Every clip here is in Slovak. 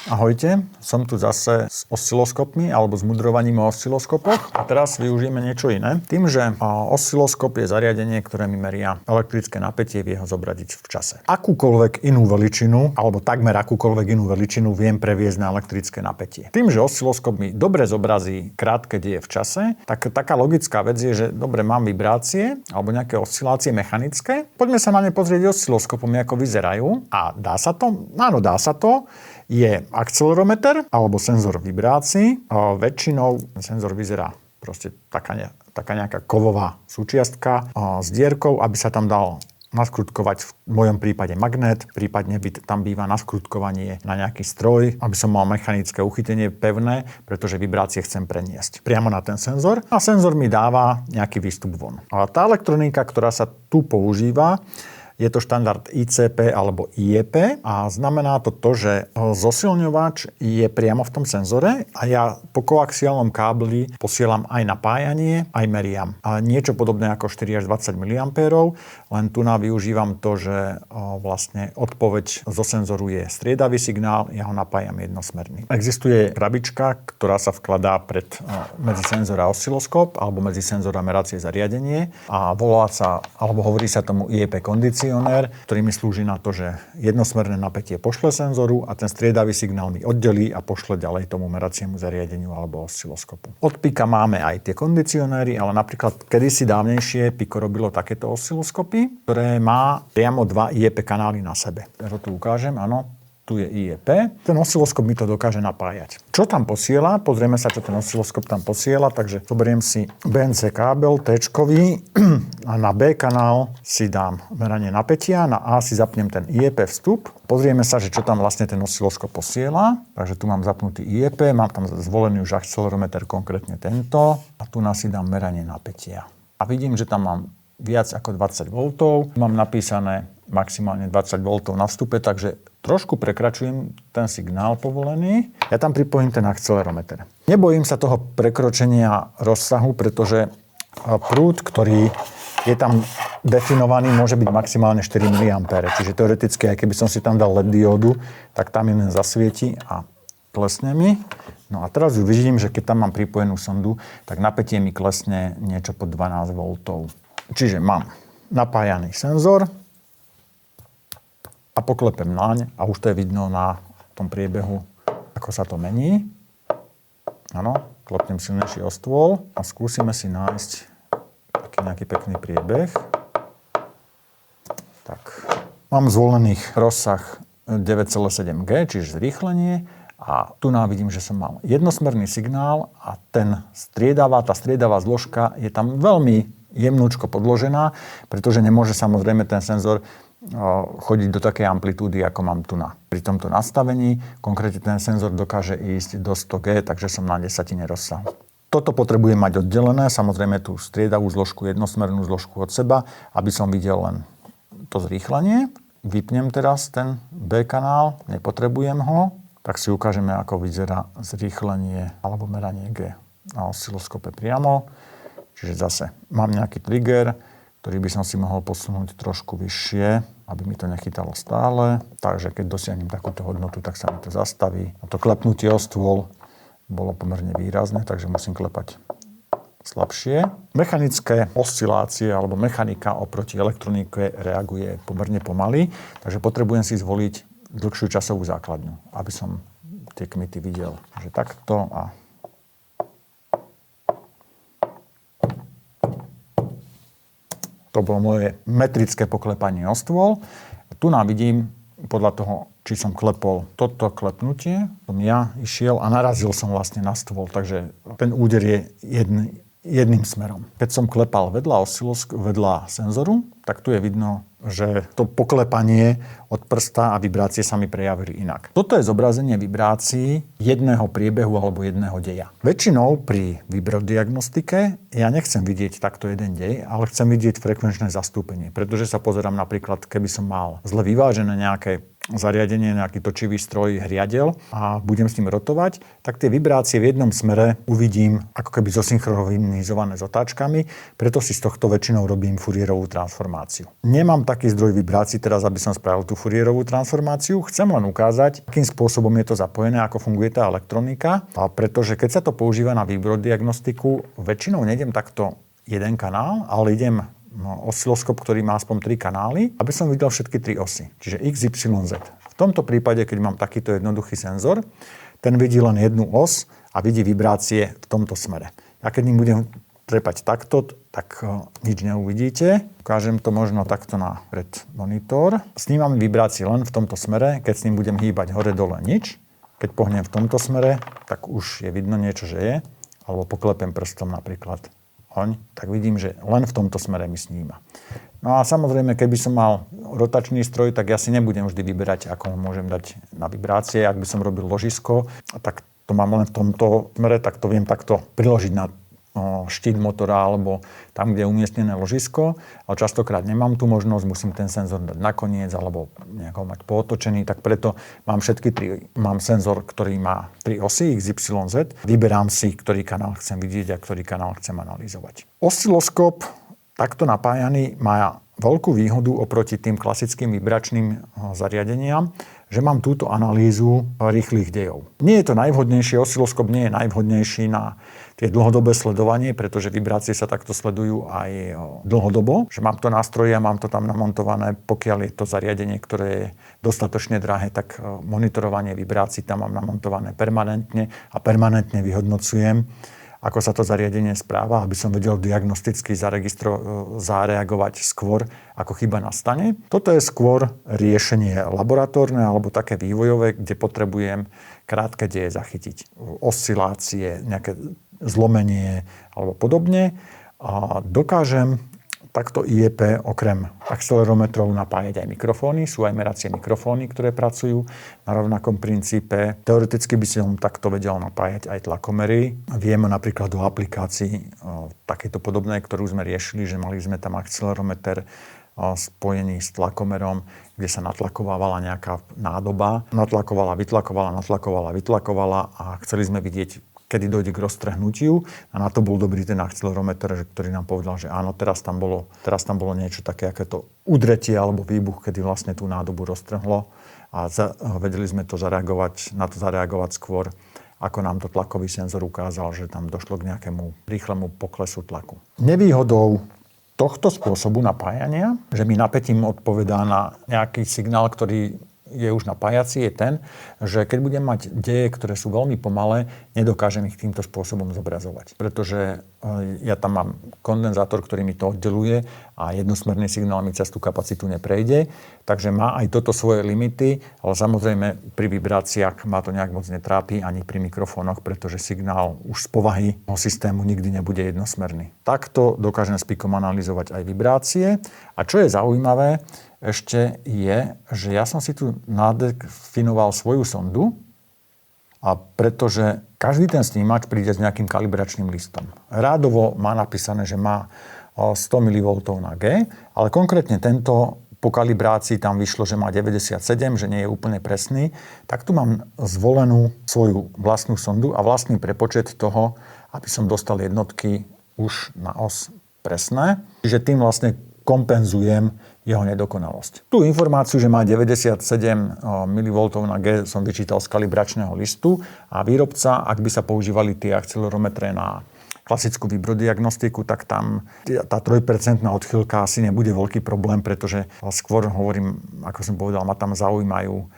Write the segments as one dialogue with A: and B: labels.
A: Ahojte, som tu zase s osciloskopmi alebo s mudrovaním o osciloskopoch a teraz využijeme niečo iné. Tým, že osciloskop je zariadenie, ktoré mi meria elektrické napätie, vie ho zobradiť v čase. Akúkoľvek inú veličinu alebo takmer akúkoľvek inú veličinu viem previesť na elektrické napätie. Tým, že osciloskop mi dobre zobrazí krátke deje v čase, tak taká logická vec je, že dobre mám vibrácie alebo nejaké oscilácie mechanické. Poďme sa na ne pozrieť osciloskopom, ako vyzerajú. A dá sa to? Áno, dá sa to. Je akcelerometer alebo senzor vibrácií. Väčšinou senzor vyzerá proste taká nejaká kovová súčiastka s dierkou, aby sa tam dal naskrutkovať v mojom prípade magnet, prípadne tam býva naskrutkovanie na nejaký stroj, aby som mal mechanické uchytenie pevné, pretože vibrácie chcem preniesť priamo na ten senzor a senzor mi dáva nejaký výstup von. A tá elektronika, ktorá sa tu používa, je to štandard ICP alebo IEP a znamená to, že zosilňovač je priamo v tom senzore a ja po koaxiálnom kábli posielam aj napájanie, aj meriam. A niečo podobné ako 4 až 20 mA, len tu využívam to, že vlastne odpoveď zo senzoru je striedavý signál, ja ho napájam jednosmerný. Existuje krabička, ktorá sa vkladá medzi senzor a osciloskop alebo medzi senzor a meracie zariadenie a volá sa, alebo hovorí sa tomu IEP kondicionér, ktorý mi slúži na to, že jednosmerné napätie pošle senzoru a ten striedavý signál mi oddelí a pošle ďalej tomu meraciemu zariadeniu alebo osciloskopu. Od Pika máme aj tie kondicionéry, ale napríklad kedysi dávnejšie Pico robilo takéto osciloskopy, ktoré má priamo 2 IEP kanály na sebe. Ja to tu ukážem, áno. Tu je IEP. Ten osciloskop mi to dokáže napájať. Čo tam posiela? Pozrieme sa, čo ten osciloskop tam posiela. Takže zoberiem si BNC kábel T-čkový a na B kanál si dám meranie napätia, na A si zapnem ten IEP vstup. Pozrieme sa, že čo tam vlastne ten osciloskop posiela. Takže tu mám zapnutý IEP, mám tam zvolený už akcelerometer, konkrétne tento. A tu si dám meranie napätia. A vidím, že tam mám viac ako 20 V. Mám napísané maximálne 20 V na vstupe, takže trošku prekračujem ten signál povolený. Ja tam pripojím ten akcelerometer. Nebojím sa toho prekročenia rozsahu, pretože prúd, ktorý je tam definovaný, môže byť maximálne 4 mA. Čiže teoreticky, aj keby som si tam dal LED diódu, tak tam jeden zasvieti a klesne mi. No a teraz už vidím, že keď tam mám pripojenú sondu, tak napätie mi klesne niečo pod 12 V. Čiže mám napájaný senzor a poklepem naň a už to je vidno na tom priebehu, ako sa to mení. Áno, klepnem silnejší o stôl a skúsime si nájsť taký nejaký pekný priebeh. Tak, mám zvolených rozsah 9,7 G, čiže zrýchlenie. A tu vidím, že som mal jednosmerný signál a tá striedavá zložka je tam veľmi jemnúčko podložená, pretože nemôže samozrejme ten senzor chodiť do takej amplitúdy, ako mám tu pri tomto nastavení. Konkrétne ten senzor dokáže ísť do 100 G, takže som na desatine rozsahu. Toto potrebujem mať oddelené, samozrejme tú striedavú zložku, jednosmernú zložku od seba, aby som videl len to zrýchlenie. Vypnem teraz ten B kanál, nepotrebujem ho, tak si ukážeme, ako vyzerá zrýchlenie alebo meranie G na osciloskope priamo. Čiže zase mám nejaký trigger, ktorý by som si mohol posunúť trošku vyššie, aby mi to nechytalo stále. Takže keď dosiahnem takúto hodnotu, tak sa mi to zastaví. A to klepnutie o stôl bolo pomerne výrazné, takže musím klepať slabšie. Mechanické oscilácie alebo mechanika oproti elektronike reaguje pomerne pomaly, takže potrebujem si zvoliť dlhšiu časovú základňu, aby som tie kmity videl. Takže takto a to bolo moje metrické poklepanie o stôl. Tu vidím, podľa toho, či som klepol toto klepnutie, som ja išiel a narazil som vlastne na stôl, takže ten úder je jedným smerom. Keď som klepal vedľa senzoru, tak tu je vidno, že to poklepanie od prsta a vibrácie sa mi prejavili inak. Toto je zobrazenie vibrácií jedného priebehu alebo jedného deja. Väčšinou pri vibrodiagnostike ja nechcem vidieť takto jeden dej, ale chcem vidieť frekvenčné zastúpenie, pretože sa pozerám napríklad, keby som mal zle vyvážené nejaké zariadenie, nejaký točivý stroj, hriadel a budem s ním rotovať, tak tie vibrácie v jednom smere uvidím ako keby zosynchronizované s otáčkami, preto si z tohto väčšinou robím Fourierovú transformáciu. Nemám taký zdroj vibrácií teraz, aby som spravil tú Fourierovú transformáciu, chcem len ukázať, akým spôsobom je to zapojené, ako funguje tá elektronika, a pretože keď sa to používa na vibrodiagnostiku, väčšinou nejdem takto jeden kanál, ale idem osciloskop, ktorý má aspoň 3 kanály, aby som videl všetky 3 osy, čiže X, Y, Z. V tomto prípade, keď mám takýto jednoduchý senzor, ten vidí len jednu os a vidí vibrácie v tomto smere. Ja keď ním budem trepať takto, tak nič neuvidíte. Ukážem to možno takto na pred monitor. Snímam vibrácie len v tomto smere, keď s ním budem hýbať hore-dole nič. Keď pohnem v tomto smere, tak už je vidno niečo, že je. Alebo poklepem prstom napríklad tak vidím, že len v tomto smere mi sníma. No a samozrejme, keby som mal rotačný stroj, tak ja si nebudem vždy vyberať, ako ho môžem dať na vibrácie. Ak by som robil ložisko, tak to mám len v tomto smere, tak to viem takto priložiť na štít motora alebo tam, kde je umiestnené ložisko, ale častokrát nemám tú možnosť, musím ten senzor dať nakoniec alebo nejako mať pootočený, tak preto mám mám senzor, ktorý má 3 osy, X, Y, Z. Vyberám si, ktorý kanál chcem vidieť a ktorý kanál chcem analyzovať. Osciloskop takto napájaný má veľkú výhodu oproti tým klasickým vibračným zariadeniam, že mám túto analýzu rýchlych dejov. Nie je to najvhodnejšie, osciloskop nie je najvhodnejší na tie dlhodobé sledovanie, pretože vibrácie sa takto sledujú aj dlhodobo. Že mám to nástroje a mám to tam namontované, pokiaľ je to zariadenie, ktoré je dostatočne drahé, tak monitorovanie vibrácií tam mám namontované permanentne a permanentne vyhodnocujem, ako sa to zariadenie správa, aby som vedel diagnosticky zareagovať skôr, ako chyba nastane. Toto je skôr riešenie laboratórne alebo také vývojové, kde potrebujem krátke deje zachytiť. Oscilácie, nejaké zlomenie alebo podobne. A dokážem takto IEP okrem akcelerometrov napájať aj mikrofóny. Sú aj meracie mikrofóny, ktoré pracujú na rovnakom princípe. Teoreticky by som takto vedel napájať aj tlakomery. Vieme napríklad o aplikácii takéto podobnej, ktorú sme riešili, že mali sme tam akcelerometer spojený s tlakomerom, kde sa natlakovávala nejaká nádoba. Natlakovala, vytlakovala a chceli sme vidieť, kedy dojde k roztrhnutiu. A na to bol dobrý ten akcelerometer, ktorý nám povedal, že áno, teraz tam bolo niečo také, aké to udretie alebo výbuch, kedy vlastne tú nádobu roztrhlo. A vedeli sme na to zareagovať skôr, ako nám to tlakový senzor ukázal, že tam došlo k nejakému rýchlemu poklesu tlaku. Nevýhodou tohto spôsobu napájania, že mi napätím odpovedá na nejaký signál, ktorý je už napájací, je ten, že keď budem mať deje, ktoré sú veľmi pomalé, nedokážem ich týmto spôsobom zobrazovať. Pretože ja tam mám kondenzátor, ktorý mi to oddeluje a jednosmerný signál mi cez tú kapacitu neprejde. Takže má aj toto svoje limity, ale samozrejme pri vibráciách ma to nejak moc netrápi ani pri mikrofónoch, pretože signál už z povahy systému nikdy nebude jednosmerný. Takto dokážem s pikom analyzovať aj vibrácie. A čo je zaujímavé, ešte je, že ja som si tu nadefinoval svoju sondu a pretože každý ten snímač príde s nejakým kalibračným listom. Rádovo má napísané, že má 100 mV na G, ale konkrétne tento po kalibrácii tam vyšlo, že má 97, že nie je úplne presný, tak tu mám zvolenú svoju vlastnú sondu a vlastný prepočet toho, aby som dostal jednotky už na os presné. Čiže tým vlastne kompenzujem jeho nedokonalosť. Tú informáciu, že má 97 mV na G, som vyčítal z kalibračného listu a výrobca, ak by sa používali tie akcelerometre na klasickú vibrodiagnostiku, tak tam tá 3% odchýlka asi nebude veľký problém, pretože skôr hovorím, ako som povedal, ma tam zaujímajú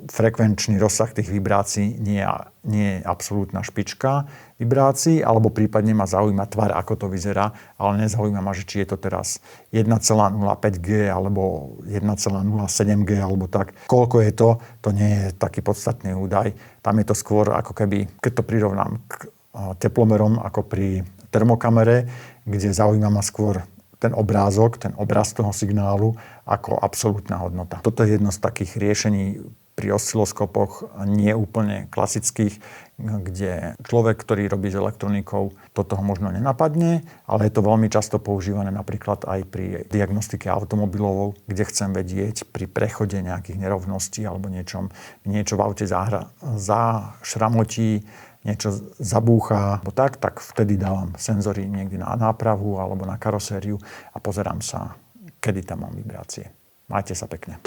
A: frekvenčný rozsah tých vibrácií, nie je absolútna špička vibrácií, alebo prípadne ma zaujíma tvar, ako to vyzerá, ale nezaujíma ma, že či je to teraz 1,05G alebo 1,07G alebo tak. Koľko je to nie je taký podstatný údaj. Tam je to skôr ako keby, keď to prirovnám k teplomerom ako pri termokamere, kde zaujíma ma skôr ten obrázok, ten obraz toho signálu ako absolútna hodnota. Toto je jedno z takých riešení pri osciloskopoch nie úplne klasických, kde človek, ktorý robí s elektronikou, do toho možno nenapadne, ale je to veľmi často používané napríklad aj pri diagnostike automobilov, kde chcem vedieť pri prechode nejakých nerovností alebo niečo v aute zašramotí, niečo zabúcha, tak vtedy dávam senzory niekde na nápravu alebo na karosériu a pozerám sa, kedy tam mám vibrácie. Majte sa pekne.